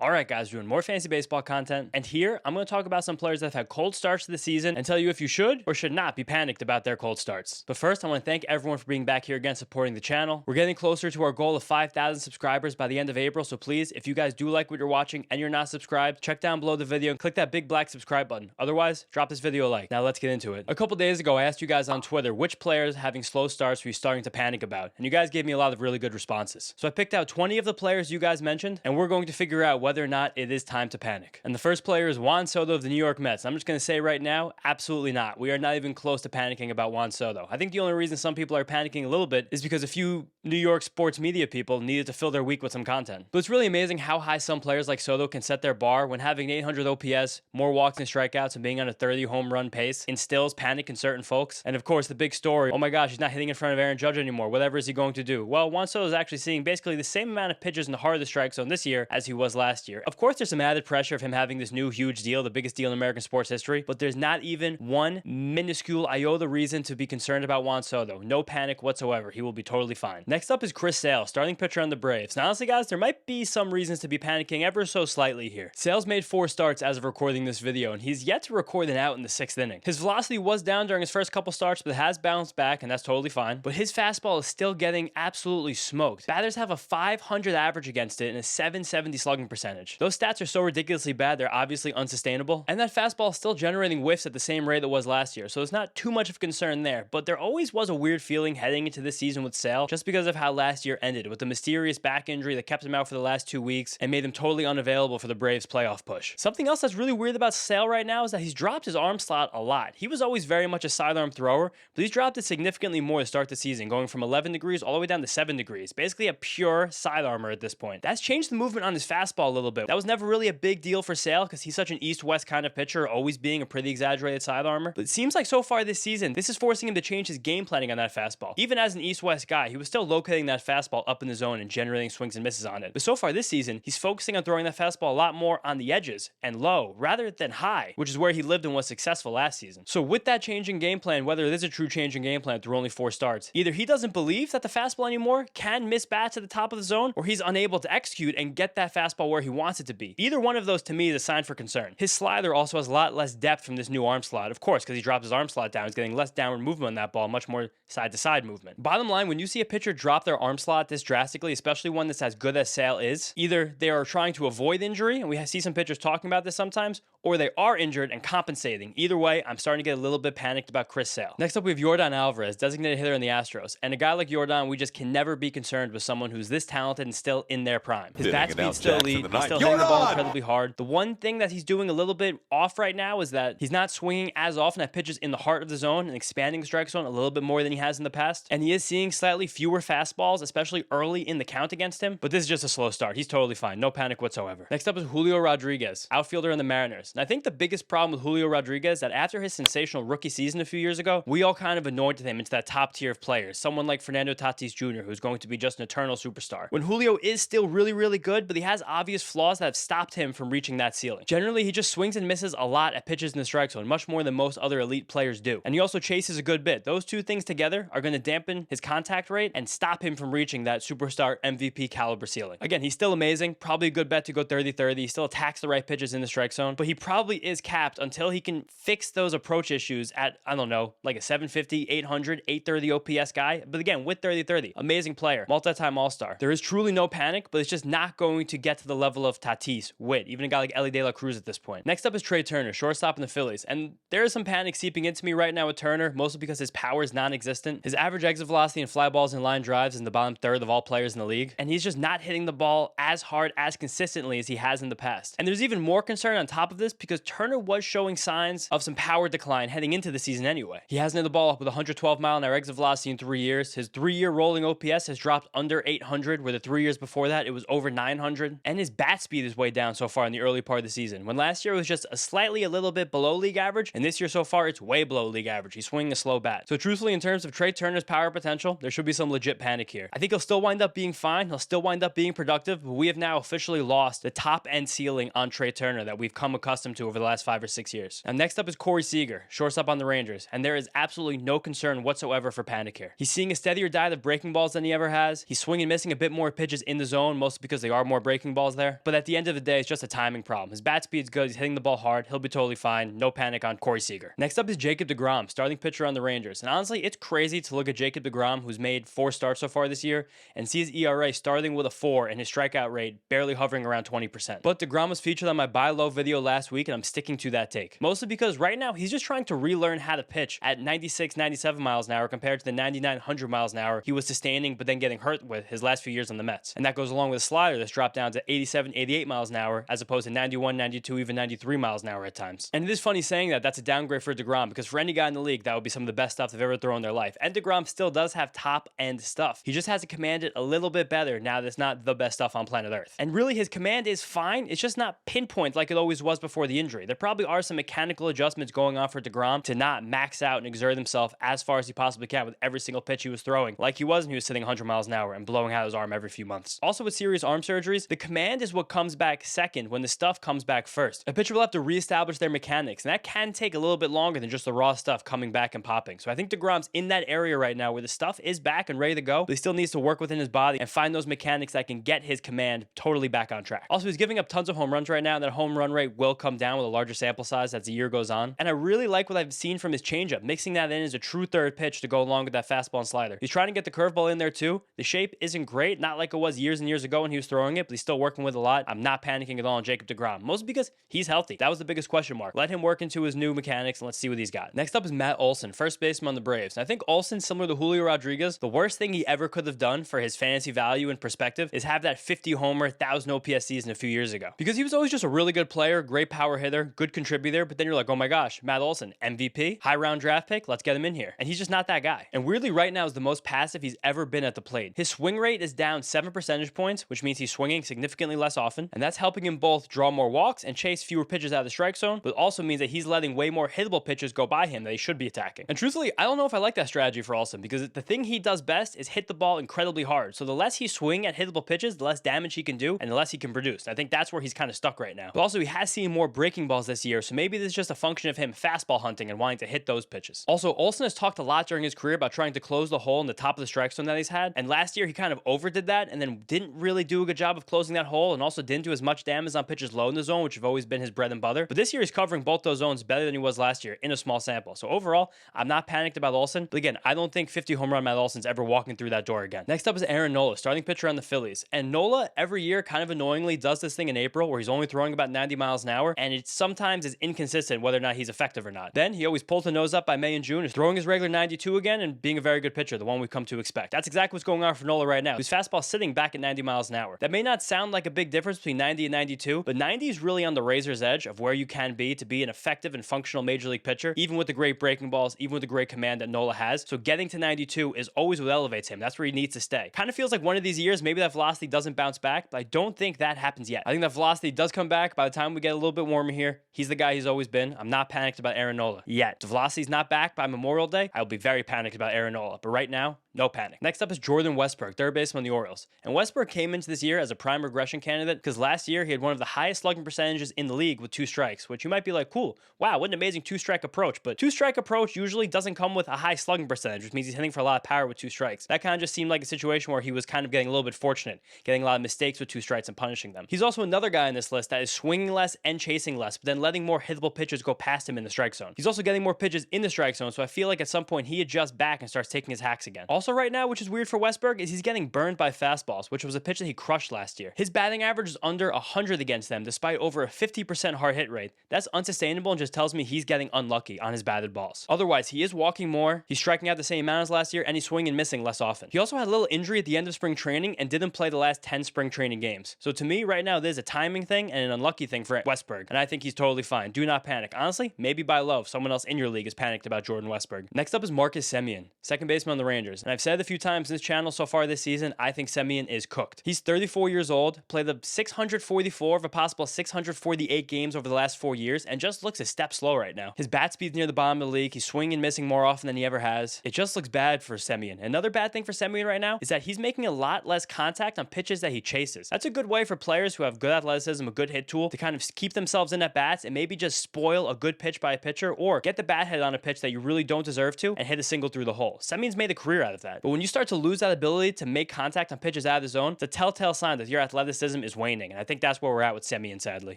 Alright guys, doing more fantasy baseball content, and here I'm going to talk about some players that have had cold starts to the season and tell you if you should or should not be panicked about their cold starts. But first, I want to thank everyone for being back here again supporting the channel. We're getting closer to our goal of 5,000 subscribers by the end of April, so please, if you guys do like what you're watching and you're not subscribed, check down below the video and click that big black subscribe button. Otherwise, drop this video a like. Now let's get into it. A couple days ago, I asked you guys on Twitter which players having slow starts were you starting to panic about, and you guys gave me a lot of really good responses. So I picked out 20 of the players you guys mentioned, and we're going to figure out whether or not it is time to panic. And the first player is Juan Soto of the New York Mets. I'm just going to say right now, absolutely not. We are not even close to panicking about Juan Soto. I think the only reason some people are panicking a little bit is because a few New York sports media people needed to fill their week with some content. But it's really amazing how high some players like Soto can set their bar when having 800 OPS, more walks and strikeouts, and being on a 30 home run pace instills panic in certain folks. And of course, the big story, oh my gosh, he's not hitting in front of Aaron Judge anymore. Whatever is he going to do? Well, Juan Soto is actually seeing basically the same amount of pitches in the heart of the strike zone this year as he was last year. Of course, there's some added pressure of him having this new huge deal, the biggest deal in American sports history, but there's not even one minuscule iota reason to be concerned about Juan Soto. No panic whatsoever. He will be totally fine. Next up is Chris Sale, starting pitcher on the Braves. Now, honestly, guys, there might be some reasons to be panicking ever so slightly here. Sale's made 4 starts as of recording this video, and he's yet to record an out in the 6th inning. His velocity was down during his first couple starts, but it has bounced back, and that's totally fine. But his fastball is still getting absolutely smoked. Batters have a 500 average against it and a 770 slugging percentage. Those stats are so ridiculously bad, they're obviously unsustainable. And that fastball is still generating whiffs at the same rate that was last year, so it's not too much of concern there. But there always was a weird feeling heading into this season with Sale, just because of how last year ended, with the mysterious back injury that kept him out for the last 2 weeks and made him totally unavailable for the Braves playoff push. Something else that's really weird about Sale right now is that he's dropped his arm slot a lot. He was always very much a sidearm thrower, but he's dropped it significantly more to start the season, going from 11 degrees all the way down to 7 degrees. Basically a pure sidearmer at this point. That's changed the movement on his fastball a little bit. That was never really a big deal for Sale because he's such an east-west kind of pitcher, always being a pretty exaggerated sidearmer. But it seems like so far this season, this is forcing him to change his game planning on that fastball. Even as an east-west guy, he was still locating that fastball up in the zone and generating swings and misses on it. But so far this season, he's focusing on throwing that fastball a lot more on the edges and low rather than high, which is where he lived and was successful last season. So with that change in game plan, whether it is a true change in game plan through only 4 starts, either he doesn't believe that the fastball anymore can miss bats at the top of the zone, or he's unable to execute and get that fastball where he wants it to be. Either one of those to me is a sign for concern. His slider also has a lot less depth from this new arm slot, of course, because he dropped his arm slot down. He's getting less downward movement on that ball, much more side-to-side movement. Bottom line, when you see a pitcher drop their arm slot this drastically, especially one that's as good as Sale is, either they are trying to avoid injury, and we see some pitchers talking about this sometimes, or they are injured and compensating. Either way, I'm starting to get a little bit panicked about Chris Sale. Next up, we have Yordan Alvarez, designated hitter in the Astros. And a guy like Yordan, we just can never be concerned with someone who's this talented and still in their prime. His bat speed's still elite. He's still hitting the ball incredibly hard. The one thing that he's doing a little bit off right now is that he's not swinging as often at pitches in the heart of the zone and expanding the strike zone a little bit more than he has in the past. And he is seeing slightly fewer fastballs, especially early in the count against him. But this is just a slow start. He's totally fine. No panic whatsoever. Next up is Julio Rodríguez, outfielder in the Mariners. And I think the biggest problem with Julio Rodríguez that after his sensational rookie season a few years ago, we all kind of anointed him into that top tier of players. Someone like Fernando Tatis Jr., who's going to be just an eternal superstar. When Julio is still really, really good, but he has obvious flaws that have stopped him from reaching that ceiling. Generally, he just swings and misses a lot at pitches in the strike zone, much more than most other elite players do. And he also chases a good bit. Those two things together are going to dampen his contact rate and stop him from reaching that superstar MVP caliber ceiling. Again, he's still amazing. Probably a good bet to go 30-30. He still attacks the right pitches in the strike zone, but he probably is capped until he can fix those approach issues at, I don't know, like a 750, 800, 830 OPS guy. But again, with 30-30, amazing player, multi-time all-star. There is truly no panic, but it's just not going to get to the level of Tatis, Witt, even a guy like Elly De La Cruz at this point. Next up is Trea Turner, shortstop in the Phillies. And there is some panic seeping into me right now with Turner, mostly because his power is non-existent. His average exit velocity and fly balls and line drives is in the bottom third of all players in the league. And he's just not hitting the ball as hard, as consistently as he has in the past. And there's even more concern on top of this because Turner was showing signs of some power decline heading into the season anyway. He hasn't hit the ball up with 112-mile-an-hour exit velocity in 3 years. His 3-year rolling OPS has dropped under 800, where the 3 years before that it was over 900. And his bat speed is way down so far in the early part of the season. When last year it was just a little bit below league average, and this year so far it's way below league average. He's swinging a slow bat. So truthfully, in terms of Trea Turner's power potential, there should be some legit panic here. I think he'll still wind up being fine. He'll still wind up being productive, but we have now officially lost the top end ceiling on Trea Turner that we've come accustomed accustomed to over the last 5 or 6 years. Now, next up is Corey Seager, shortstop on the Rangers, and there is absolutely no concern whatsoever for panic here. He's seeing a steadier diet of breaking balls than he ever has. He's swinging and missing a bit more pitches in the zone, mostly because there are more breaking balls there. But at the end of the day, it's just a timing problem. His bat speed's good. He's hitting the ball hard. He'll be totally fine. No panic on Corey Seager. Next up is Jacob deGrom, starting pitcher on the Rangers. And honestly, it's crazy to look at Jacob deGrom, who's made 4 starts so far this year, and see his ERA starting with a 4 and his strikeout rate barely hovering around 20%. But deGrom was featured on my buy low video last week, and I'm sticking to that take. Mostly because right now, he's just trying to relearn how to pitch at 96, 97 miles an hour compared to the 99, 100 miles an hour he was sustaining but then getting hurt with his last few years on the Mets. And that goes along with a slider that's dropped down to 87, 88 miles an hour as opposed to 91, 92, even 93 miles an hour at times. And it is funny saying that that's a downgrade for deGrom because for any guy in the league, that would be some of the best stuff they've ever thrown in their life. And deGrom still does have top-end stuff. He just has to command it a little bit better now that it's not the best stuff on planet Earth. And really, his command is fine. It's just not pinpoint like it always was before the injury. There probably are some mechanical adjustments going on for deGrom to not max out and exert himself as far as he possibly can with every single pitch he was throwing, like he was when he was sitting 100 miles an hour and blowing out his arm every few months. Also, with serious arm surgeries, the command is what comes back second when the stuff comes back first. A pitcher will have to reestablish their mechanics, and that can take a little bit longer than just the raw stuff coming back and popping. So I think deGrom's in that area right now where the stuff is back and ready to go, but he still needs to work within his body and find those mechanics that can get his command totally back on track. Also, he's giving up tons of home runs right now, and that home run rate will come down with a larger sample size as the year goes on. And I really like what I've seen from his changeup, mixing that in as a true third pitch to go along with that fastball and slider. He's trying to get the curveball in there too. The shape isn't great, not like it was years and years ago when he was throwing it, but he's still working with a lot. I'm not panicking at all on Jacob deGrom, mostly because he's healthy. That was the biggest question mark. Let him work into his new mechanics and let's see what he's got. Next up is Matt Olson, first baseman on the Braves. And I think Olson, similar to Julio Rodríguez, the worst thing he ever could have done for his fantasy value and perspective is have that 50 homer, 1,000 OPS season a few years ago. Because he was always just a really good player, great power hitter, good contributor, but then you're like, oh my gosh, Matt Olson, MVP, high round draft pick, let's get him in here. And he's just not that guy. And weirdly, right now is the most passive he's ever been at the plate. His swing rate is down 7 percentage points, which means he's swinging significantly less often, and that's helping him both draw more walks and chase fewer pitches out of the strike zone, but also means that he's letting way more hittable pitches go by him that he should be attacking. And truthfully, I don't know if I like that strategy for Olson because the thing he does best is hit the ball incredibly hard. So the less he swing at hittable pitches, the less damage he can do and the less he can produce. I think that's where he's kind of stuck right now. But also, he has seen more breaking balls this year, so maybe this is just a function of him fastball hunting and wanting to hit those pitches. Also, Olson has talked a lot during his career about trying to close the hole in the top of the strike zone that he's had, and last year he kind of overdid that and then didn't really do a good job of closing that hole and also didn't do as much damage on pitches low in the zone, which have always been his bread and butter. But this year he's covering both those zones better than he was last year in a small sample. So overall, I'm not panicked about Olson, but again, I don't think 50 home run Matt Olson's ever walking through that door again. Next up is Aaron Nola, starting pitcher on the Phillies. And Nola every year kind of annoyingly does this thing in April where he's only throwing about 90 miles an hour, and it sometimes is inconsistent whether or not he's effective or not. Then he always pulls the nose up by May and June, is throwing his regular 92 again and being a very good pitcher, the one we've come to expect. That's exactly what's going on for Nola right now. His fastball sitting back at 90 miles an hour. That may not sound like a big difference between 90 and 92, but 90 is really on the razor's edge of where you can be to be an effective and functional major league pitcher, even with the great breaking balls, even with the great command that Nola has. So getting to 92 is always what elevates him. That's where he needs to stay. Kind of feels like one of these years, maybe that velocity doesn't bounce back, but I don't think that happens yet. I think that velocity does come back by the time we get a little bit warmer here. He's the guy he's always been. I'm not panicked about Aaron Nola yet. If the velocity's not back by Memorial Day, I'll be very panicked about Aaron Nola. But right now, no panic. Next up is Jordan Westburg, third baseman on the Orioles. And Westburg came into this year as a prime regression candidate because last year he had one of the highest slugging percentages in the league with 2 strikes, which you might be like, cool, wow, what an amazing 2-strike approach. But 2-strike approach usually doesn't come with a high slugging percentage, which means he's hitting for a lot of power with 2 strikes. That kind of just seemed like a situation where he was kind of getting a little bit fortunate, getting a lot of mistakes with 2 strikes and punishing them. He's also another guy in this list that is swinging less and chasing less, but then letting more hittable pitches go past him in the strike zone. He's also getting more pitches in the strike zone, so I feel like at some point he adjusts back and starts taking his hacks again. Also right now, which is weird for Westburg, is he's getting burned by fastballs, which was a pitch that he crushed last year. His batting average is under 100 against them, despite over a 50% hard hit rate. That's unsustainable and just tells me he's getting unlucky on his batted balls. Otherwise, he is walking more, he's striking out the same amount as last year, and he's swinging and missing less often. He also had a little injury at the end of spring training and didn't play the last 10 spring training games. So to me, right now, there's a timing thing and an unlucky thing for Westburg, and I think he's totally fine. Do not panic. Honestly, maybe buy low if someone else in your league is panicked about Jordan Westburg. Next up is Marcus Semien, second baseman on the Rangers. And And I've said it a few times in this channel so far this season, I think Semien is cooked. He's 34 years old, played the 644 of a possible 648 games over the last 4 years, and just looks a step slow right now. His bat speed's near the bottom of the league. He's swinging and missing more often than he ever has. It just looks bad for Semien. Another bad thing for Semien right now is that he's making a lot less contact on pitches that he chases. That's a good way for players who have good athleticism, a good hit tool, to kind of keep themselves in at bats and maybe just spoil a good pitch by a pitcher or get the bat hit on a pitch that you really don't deserve to and hit a single through the hole. Semien's made a career out of that. But when you start to lose that ability to make contact on pitches out of the zone, it's a telltale sign that your athleticism is waning. And I think that's where we're at with Semien, sadly.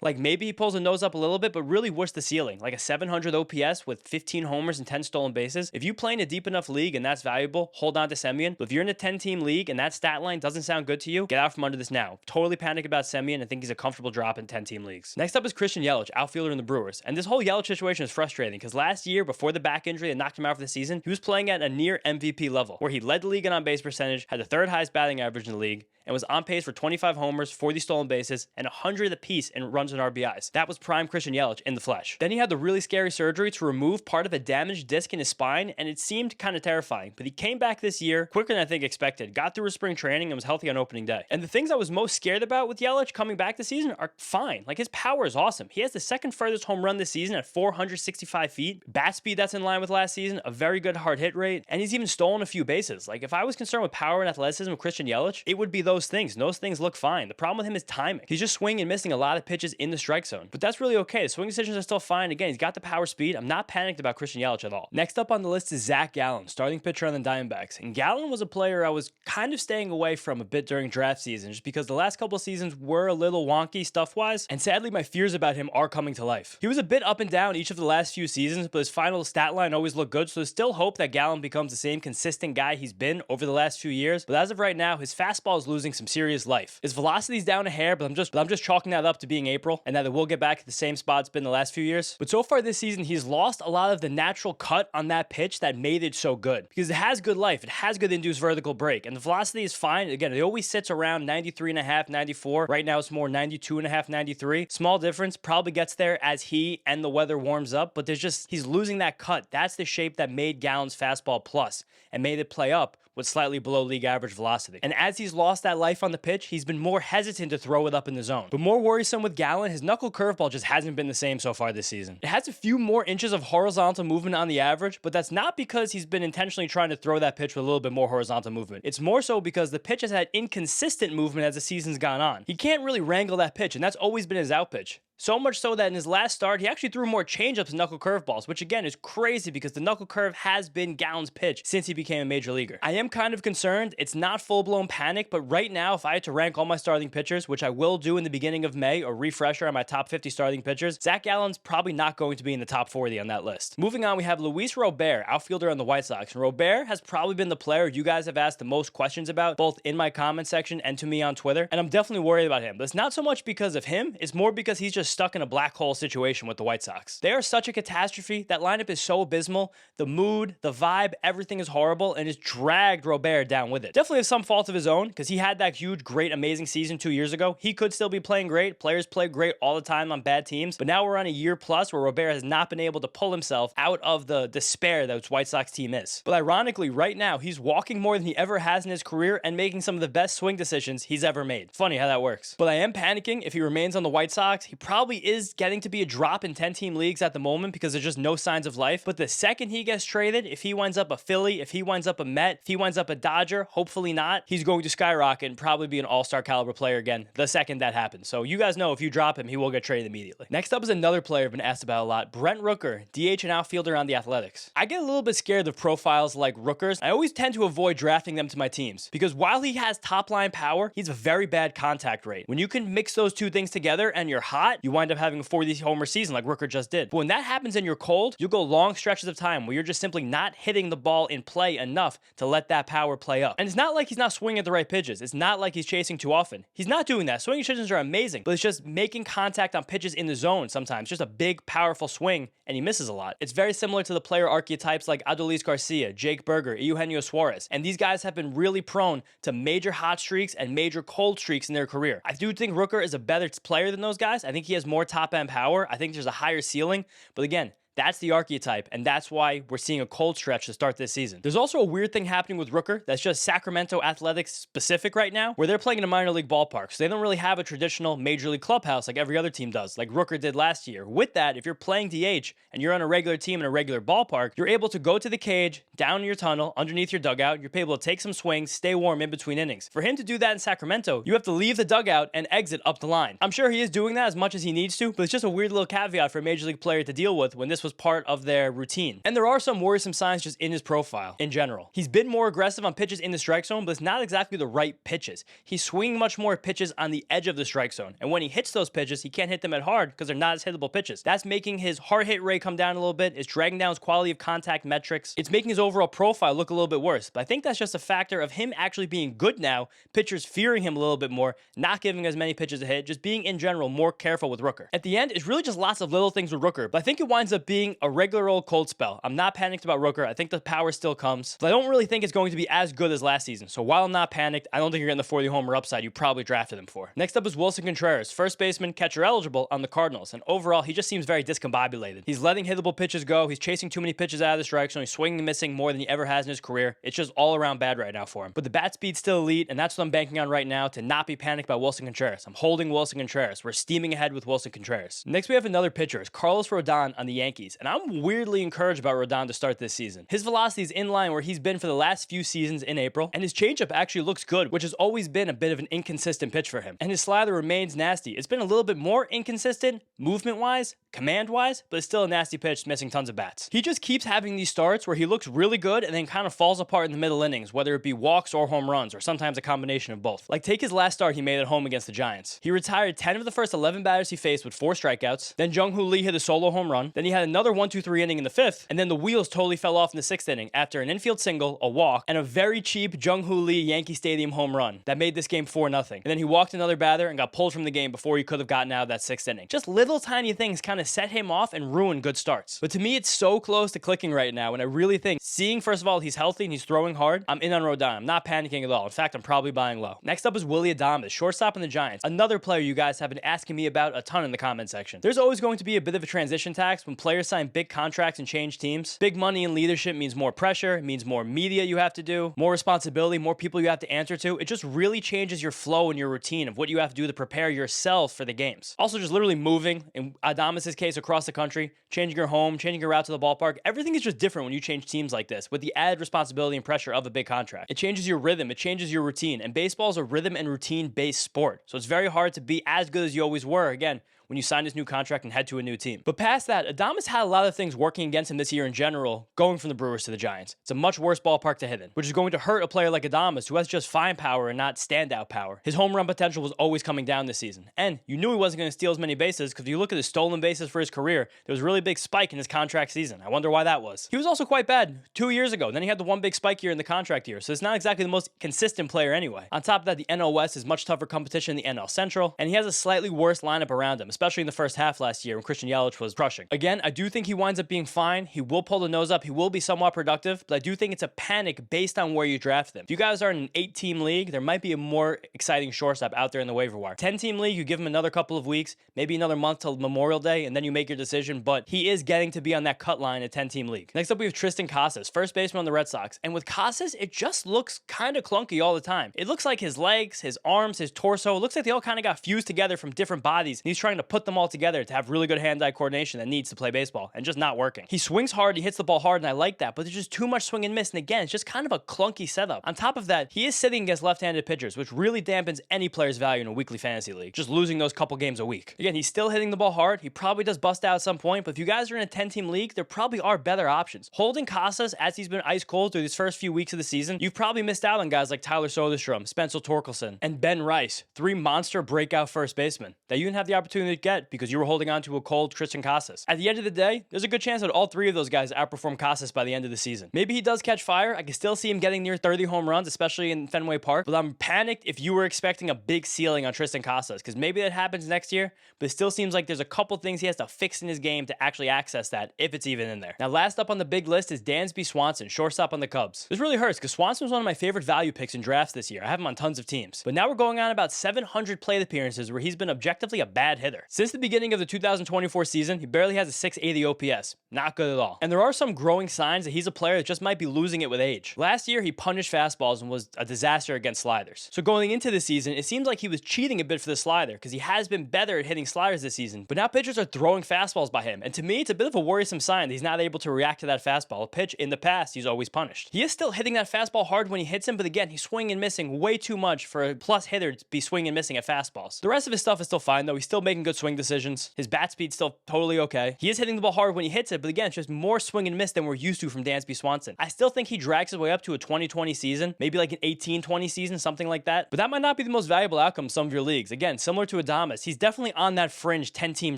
Like, maybe he pulls the nose up a little bit, but really what's the ceiling? Like a 700 OPS with 15 homers and 10 stolen bases? If you play in a deep enough league and that's valuable, hold on to Semien. But if you're in a 10-team league and that stat line doesn't sound good to you, get out from under this now. Totally panic about Semien. I think he's a comfortable drop in 10-team leagues. Next up is Christian Yelich, outfielder in the Brewers. And this whole Yelich situation is frustrating because last year, before the back injury that knocked him out for the season, he was playing at a near MVP level, where he led the league in on-base percentage, had the third highest batting average in the league, and was on pace for 25 homers, 40 stolen bases, and 100 apiece in runs and RBIs. That was prime Christian Yelich in the flesh. Then he had the really scary surgery to remove part of a damaged disc in his spine, and it seemed kind of terrifying. But he came back this year quicker than I think expected, got through his spring training, and was healthy on opening day. And the things I was most scared about with Yelich coming back this season are fine. Like, his power is awesome. He has the second furthest home run this season at 465 feet, bat speed that's in line with last season, a very good hard hit rate, and he's even stolen a few bases. Like, if I was concerned with power and athleticism with Christian Yelich, it would be those things. And those things look fine. The problem with him is timing. He's just swinging and missing a lot of pitches in the strike zone. But that's really okay. The swing decisions are still fine. Again, he's got the power speed. I'm not panicked about Christian Yelich at all. Next up on the list is Zac Gallen, starting pitcher on the Diamondbacks. And Gallen was a player I was kind of staying away from a bit during draft season, just because the last couple of seasons were a little wonky stuff-wise, and sadly my fears about him are coming to life. He was a bit up and down each of the last few seasons, but his final stat line always looked good, so there's still hope that Gallen becomes the same consistent guy he's been over the last few years. But as of right now, his fastball is losing some serious life. His velocity's down a hair, but I'm just chalking that up to being April, and that it will get back to the same spot it's been the last few years. But so far this season, he's lost a lot of the natural cut on that pitch that made it so good, because it has good life, it has good induced vertical break, and the velocity is fine. Again, it always sits around 93.5, 94. Right now it's more 92.5, 93. Small difference, probably gets there as he and the weather warms up, but he's losing that cut. That's the shape that made Gallen's fastball plus and made it play up with slightly below league average velocity. And as he's lost that life on the pitch, he's been more hesitant to throw it up in the zone. But more worrisome with Gallen, his knuckle curveball just hasn't been the same so far this season. It has a few more inches of horizontal movement on the average, but that's not because he's been intentionally trying to throw that pitch with a little bit more horizontal movement. It's more so because the pitch has had inconsistent movement as the season's gone on. He can't really wrangle that pitch, and that's always been his out pitch. So much so that in his last start, he actually threw more changeups and knuckle curveballs, which again is crazy because the knuckle curve has been Gallen's pitch since he became a major leaguer. I am kind of concerned. It's not full-blown panic, but right now, if I had to rank all my starting pitchers, which I will do in the beginning of May, a refresher on my top 50 starting pitchers, Zac Gallen's probably not going to be in the top 40 on that list. Moving on, we have Luis Robert, outfielder on the White Sox. And Robert has probably been the player you guys have asked the most questions about, both in my comment section and to me on Twitter. And I'm definitely worried about him. But it's not so much because of him, it's more because he's just stuck in a black hole situation with the White Sox. They are such a catastrophe. That lineup is so abysmal. The mood, the vibe, everything is horrible, and it's dragged Robert down with it. Definitely of some fault of his own, because he had that huge, great, amazing season 2 years ago. He could still be playing great. Players play great all the time on bad teams, but now we're on a year plus where Robert has not been able to pull himself out of the despair that his White Sox team is. But ironically, right now, he's walking more than he ever has in his career and making some of the best swing decisions he's ever made. Funny how that works. But I am panicking if he remains on the White Sox. He probably is getting to be a drop in 10-team leagues at the moment because there's just no signs of life. But the second he gets traded, if he winds up a Philly, if he winds up a Met, if he winds up a Dodger, hopefully not, he's going to skyrocket and probably be an all-star caliber player again the second that happens. So you guys know if you drop him, he will get traded immediately. Next up is another player I've been asked about a lot, Brent Rooker, DH and outfielder on the Athletics. I get a little bit scared of profiles like Rooker's. I always tend to avoid drafting them to my teams because while he has top-line power, he's a very bad contact rate. When you can mix those two things together and you're hot, you wind up having a 40 homer season like Rooker just did. But when that happens and you're cold, you'll go long stretches of time where you're just simply not hitting the ball in play enough to let that power play up. And it's not like he's not swinging at the right pitches. It's not like he's chasing too often. He's not doing that. Swinging decisions are amazing, but it's just making contact on pitches in the zone sometimes. Just a big, powerful swing, and he misses a lot. It's very similar to the player archetypes like Adolis Garcia, Jake Berger, Eugenio Suarez. And these guys have been really prone to major hot streaks and major cold streaks in their career. I do think Rooker is a better player than those guys. I think he has more top-end power. I think there's a higher ceiling, but again, That's the archetype, and that's why we're seeing a cold stretch to start this season. There's also a weird thing happening with Rooker that's just Sacramento Athletics specific right now, where they're playing in a minor league ballpark, so they don't really have a traditional major league clubhouse like every other team does, like Rooker did last year. With that, if you're playing DH and you're on a regular team in a regular ballpark, you're able to go to the cage, down in your tunnel, underneath your dugout, you're able to take some swings, stay warm in between innings. For him to do that in Sacramento, you have to leave the dugout and exit up the line. I'm sure he is doing that as much as he needs to, but it's just a weird little caveat for a major league player to deal with when this was part of their routine. And there are some worrisome signs just in his profile in general. He's been more aggressive on pitches in the strike zone, but it's not exactly the right pitches. He's swinging much more pitches on the edge of the strike zone, and when he hits those pitches, he can't hit them at hard because they're not as hittable pitches. That's making his hard hit rate come down a little bit. It's dragging down his quality of contact metrics. It's making his overall profile look a little bit worse, but I think that's just a factor of him actually being good now, pitchers fearing him a little bit more, not giving as many pitches a hit, just being in general more careful with Rooker. At the end, it's really just lots of little things with Rooker, but I think it winds up being a regular old cold spell. I'm not panicked about Rooker. I think the power still comes, but I don't really think it's going to be as good as last season. So while I'm not panicked, I don't think you're getting the 40 homer upside you probably drafted him for. Next up is Willson Contreras, first baseman, catcher eligible on the Cardinals, and overall, he just seems very discombobulated. He's letting hittable pitches go. He's chasing too many pitches out of the strike zone. He's swinging and missing more than he ever has in his career. It's just all around bad right now for him. But the bat speed's still elite, and that's what I'm banking on right now to not be panicked by Willson Contreras. I'm holding Willson Contreras. We're steaming ahead with Willson Contreras. Next, we have another pitcher. It's Carlos Rodón on the Yankees, and I'm weirdly encouraged about Rodón to start this season. His velocity is in line where he's been for the last few seasons in April, and his changeup actually looks good, which has always been a bit of an inconsistent pitch for him. And his slider remains nasty. It's been a little bit more inconsistent, movement-wise, command-wise, but it's still a nasty pitch, missing tons of bats. He just keeps having these starts where he looks really good and then kind of falls apart in the middle innings, whether it be walks or home runs, or sometimes a combination of both. Like, take his last start he made at home against the Giants. He retired 10 of the first 11 batters he faced with 4 strikeouts, then Jung-Hoo Lee hit a solo home run, then he had another 1-2-3 inning in the 5th, and then the wheels totally fell off in the 6th inning after an infield single, a walk, and a very cheap Jung-Hoo Lee Yankee Stadium home run that made this game 4-0. And then he walked another batter and got pulled from the game before he could have gotten out of that 6th inning. Just little tiny things kind of set him off and ruin good starts. But to me, it's so close to clicking right now, and I really think, seeing first of all he's healthy and he's throwing hard, I'm in on Rodón. I'm not panicking at all. In fact, I'm probably buying low. Next up is Willy Adames, shortstop in the Giants. Another player you guys have been asking me about a ton in the comment section. There's always going to be a bit of a transition tax when players sign big contracts and change teams. Big money and leadership means more pressure, it means more media you have to do, more responsibility, more people you have to answer to. It just really changes your flow and your routine of what you have to do to prepare yourself for the games. Also, just literally moving, in Adames' case, across the country, changing your home, changing your route to the ballpark. Everything is just different when you change teams like this, with the added responsibility and pressure of a big contract. It changes your rhythm, it changes your routine, and baseball is a rhythm and routine-based sport, so it's very hard to be as good as you always were, again, when you sign his new contract and head to a new team. But past that, Adames had a lot of things working against him this year in general, going from the Brewers to the Giants. It's a much worse ballpark to hit in, which is going to hurt a player like Adames, who has just fine power and not standout power. His home run potential was always coming down this season, and you knew he wasn't going to steal as many bases, because if you look at his stolen bases for his career, there was a really big spike in his contract season. I wonder why that was. He was also quite bad 2 years ago, then he had the one big spike year in the contract year, so it's not exactly the most consistent player anyway. On top of that, the NL West is much tougher competition than the NL Central, and he has a slightly worse lineup around him, especially in the first half last year when Christian Yelich was crushing. Again, I do think he winds up being fine. He will pull the nose up. He will be somewhat productive, but I do think it's a panic based on where you draft them. If you guys are in an 8-team league, there might be a more exciting shortstop out there in the waiver wire. 10-team league, you give him another couple of weeks, maybe another month till Memorial Day, and then you make your decision, but he is getting to be on that cut line at 10-team league. Next up, we have Triston Casas, first baseman on the Red Sox, and with Casas, it just looks kind of clunky all the time. It looks like his legs, his arms, his torso, it looks like they all kind of got fused together from different bodies, and he's trying to put them all together to have really good hand-eye coordination that needs to play baseball, and just not working. He swings hard, he hits the ball hard, and I like that, but there's just too much swing and miss, and again, it's just kind of a clunky setup. On top of that, he is sitting against left-handed pitchers, which really dampens any player's value in a weekly fantasy league, just losing those couple games a week. Again, he's still hitting the ball hard, he probably does bust out at some point, but if you guys are in a 10-team league, there probably are better options. Holding Casas, as he's been ice cold through these first few weeks of the season, you've probably missed out on guys like Tyler Soderstrom, Spencer Torkelson, and Ben Rice, 3 monster breakout first basemen that you didn't have the opportunity to get because you were holding on to a cold Triston Casas. At the end of the day, there's a good chance that all 3 of those guys outperform Casas by the end of the season. Maybe he does catch fire. I can still see him getting near 30 home runs, especially in Fenway Park, but I'm panicked if you were expecting a big ceiling on Triston Casas, because maybe that happens next year, but it still seems like there's a couple things he has to fix in his game to actually access that, if it's even in there. Now, last up on the big list is Dansby Swanson, shortstop on the Cubs. This really hurts because Swanson was one of my favorite value picks in drafts this year. I have him on tons of teams. But now we're going on about 700 plate appearances where he's been objectively a bad hitter. Since the beginning of the 2024 season, he barely has a 680 OPS. Not good at all. And there are some growing signs that he's a player that just might be losing it with age. Last year, he punished fastballs and was a disaster against sliders. So going into the season, it seems like he was cheating a bit for the slider because he has been better at hitting sliders this season. But now pitchers are throwing fastballs by him. And to me, it's a bit of a worrisome sign that he's not able to react to that fastball. A pitch in the past, he's always punished. He is still hitting that fastball hard when he hits him, but again, he's swinging and missing way too much for a plus hitter to be swinging and missing at fastballs. The rest of his stuff is still fine though. He's still making good swing decisions. His bat speed's still totally okay. He is hitting the ball hard when he hits it, but again, it's just more swing and miss than we're used to from Dansby Swanson. I still think he drags his way up to a 2020 season, maybe like an 18-20 season, something like that. But that might not be the most valuable outcome in some of your leagues. Again, similar to Adames, he's definitely on that fringe 10-team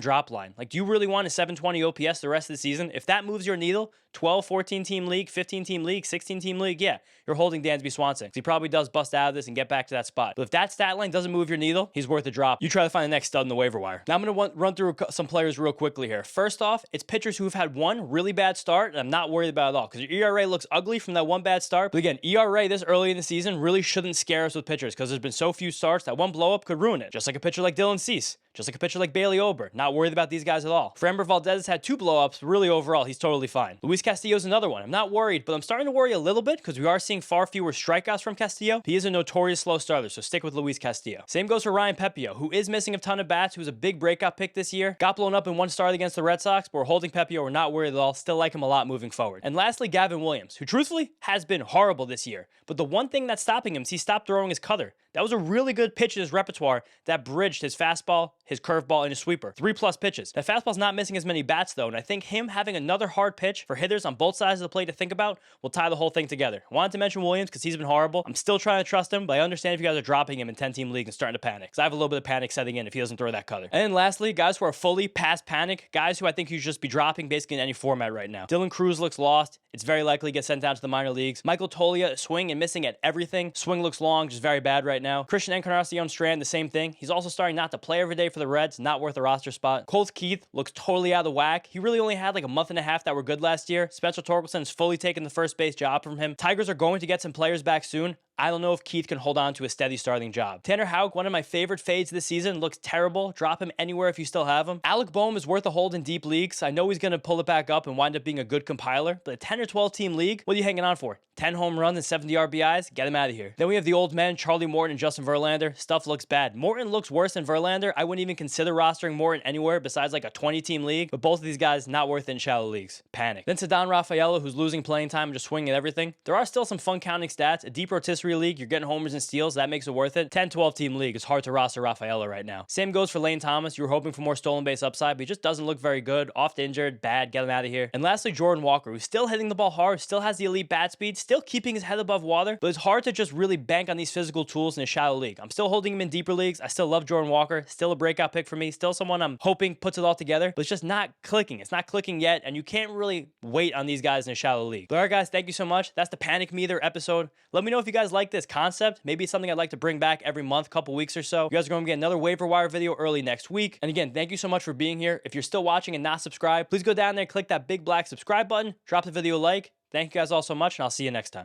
drop line. Like, do you really want a 720 OPS the rest of the season? If that moves your needle, 12, 14-team league, 15-team league, 16-team league, yeah, you're holding Dansby Swanson. He probably does bust out of this and get back to that spot. But if that stat line doesn't move your needle, he's worth a drop. You try to find the next stud in the waiver wire. Now I'm going to run through some players real quickly here. First off, it's pitchers who have had one really bad start, and I'm not worried about it at all because your ERA looks ugly from that one bad start. But again, ERA this early in the season really shouldn't scare us with pitchers because there's been so few starts that one blow up could ruin it. Just like a pitcher like Dylan Cease. Just like a pitcher like Bailey Ober. Not worried about these guys at all. Framber Valdez had 2 blow-ups. Really, overall, he's totally fine. Luis Castillo's another one. I'm not worried, but I'm starting to worry a little bit because we are seeing far fewer strikeouts from Castillo. He is a notorious slow starter, so stick with Luis Castillo. Same goes for Ryan Pepiot, who is missing a ton of bats, who's a big breakout pick this year. Got blown up in one start against the Red Sox, but we're holding Pepiot. We're not worried at all. Still like him a lot moving forward. And lastly, Gavin Williams, who truthfully has been horrible this year. But the one thing that's stopping him is he stopped throwing his cutter. That was a really good pitch in his repertoire that bridged his fastball, his curveball, and his sweeper. 3+ pitches. That fastball's not missing as many bats though, and I think him having another hard pitch for hitters on both sides of the plate to think about will tie the whole thing together. I wanted to mention Williams because he's been horrible. I'm still trying to trust him, but I understand if you guys are dropping him in 10-team league and starting to panic. Because I have a little bit of panic setting in if he doesn't throw that cutter. And then lastly, guys who are fully past panic, guys who I think you should just be dropping basically in any format right now. Dylan Cruz looks lost. It's very likely to get sent down to the minor leagues. Michael Toglia, swing and missing at everything. Swing looks long, just very bad right now. Christian Encarnacion Strand, the same thing. He's also starting not to play every day for the Reds, not worth a roster spot. Colt Keith looks totally out of the whack. He really only had like a month and a half that were good last year. Spencer Torkelson's fully taken the first base job from him. Tigers are going to get some players back soon. I don't know if Keith can hold on to a steady starting job. Tanner Houck, one of my favorite fades this season, looks terrible. Drop him anywhere if you still have him. Alec Boehm is worth a hold in deep leagues. I know he's going to pull it back up and wind up being a good compiler, but a 10 or 12 team league, what are you hanging on for? 10 home runs and 70 RBIs? Get him out of here. Then we have the old men, Charlie Morton and Justin Verlander. Stuff looks bad. Morton looks worse than Verlander. I wouldn't even consider rostering Morton anywhere besides like a 20-team league, but both of these guys not worth it in shallow leagues. Panic. Then Ceddanne Rafaela, who's losing playing time and just swinging at everything. There are still some fun counting stats. A deep rotisserie league, you're getting homers and steals. That makes it worth it. 10-12 team league. It's hard to roster Rafaela right now. Same goes for Lane Thomas. You were hoping for more stolen base upside, but he just doesn't look very good. Oft injured. Bad. Get him out of here. And lastly, Jordan Walker, who's still hitting the ball hard, still has the elite bat speed, still keeping his head above water, but it's hard to just really bank on these physical tools in a shallow league. I'm still holding him in deeper leagues. I still love Jordan Walker. Still a breakout pick for me. Still someone I'm hoping puts it all together, but it's just not clicking. It's not clicking yet, and you can't really wait on these guys in a shallow league. But all right, guys, thank you so much. That's the Panic Meter episode. Let me know if you guys like this concept. Maybe it's something I'd like to bring back every month, couple weeks or so. You guys are going to get another waiver wire video early next week. And again, thank you so much for being here. If you're still watching and not subscribed, please go down there, click that big black subscribe button, drop the video a like. Thank you guys all so much, and I'll see you next time.